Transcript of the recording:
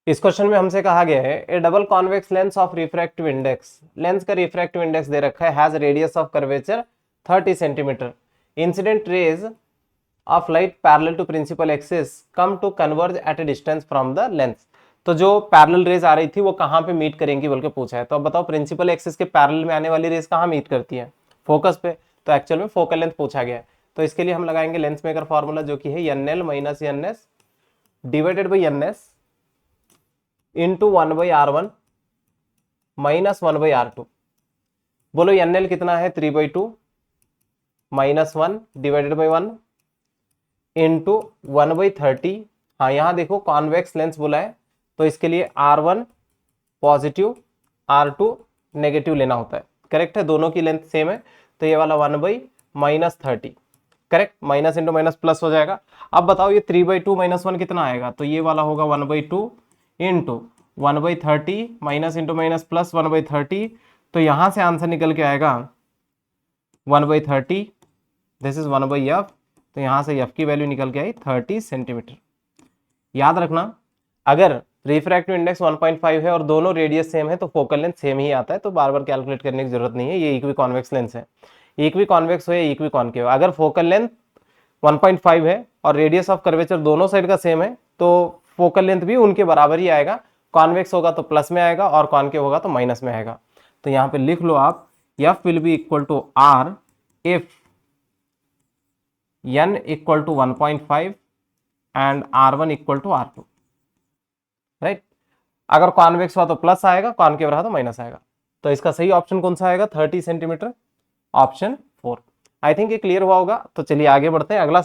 इस क्वेश्चन में हमसे कहा गया है a double convex lens of refractive index, lens का रिफ्रैक्टिव इंडेक्स दे रखा है, has radius of curvature 30 centimetre, incident rays of light parallel to principal axis come to converge at a distance from the lens. तो जो parallel raise आ रही थी वो कहाँ पे मीट करेंगी बोल के पूछा है। तो अब बताओ प्रिंसिपल एक्सिस के पैरेलल में आने वाली रेज कहाँ मीट करती है? फोकस पे। तो एक्चुअल में फोकल लेंथ पूछा गया है, तो इसके लिए हम लगाएंगे लेंस मेकर फॉर्मूला जो कि है NL minus NS divided by NS into 1/R1 minus 1/R2। बोलो NL कितना है? 3/2 माइनस 1 डिवाइडेड बाई 1 इंटू 1/30। हाँ यहाँ देखो कॉन्वेक्स लेंस बोला है, तो इसके लिए R1 पॉजिटिव R2 नेगेटिव लेना होता है। करेक्ट है, दोनों की लेंथ सेम है, तो ये वाला 1/-30 correct, minus into minus plus हो जाएगा। अब बताओ ये 3/2 माइनस 1 कितना आएगा? तो ये वाला होगा 1/2 into 1/30 minus into minus plus 1/30। तो यहां से आंसर निकल के आएगा 1/30, दिस इज 1/f। तो यहां से f की वैल्यू निकल के आई 30 सेंटीमीटर। याद रखना अगर रिफ्रैक्टिव इंडेक्स 1.5 है और दोनों रेडियस सेम है तो फोकल लेंथ सेम ही आता है, तो बार बार कैलकुलेट करने की जरूरत नहीं है। ये इक्वी कॉन्वेक्स लेंस है, इक्वी कॉन्वेक्स हो या इक्वी कॉन्केव, अगर फोकल लेंथ 1.5 है और रेडियस ऑफ कर्वेचर दोनों साइड का सेम है तो फोकल लेंथ भी उनके बराबर ही आएगा। कॉन्वेक्स होगा तो प्लस में आएगा और कॉन्केव होगा तो माइनस में आएगा। तो यहाँ पे लिख लो आप F will be equal to R if N equal to 1.5 and R1 equal to R2, right. अगर कॉन्वेक्स हुआ तो प्लस आएगा, कॉन्केव रहा तो माइनस आएगा। तो इसका सही ऑप्शन कौन सा आएगा? 30 सेंटीमीटर, ऑप्शन 4। आई थिंक ये क्लियर हुआ होगा। तो चलिए आगे बढ़ते हैं, अगला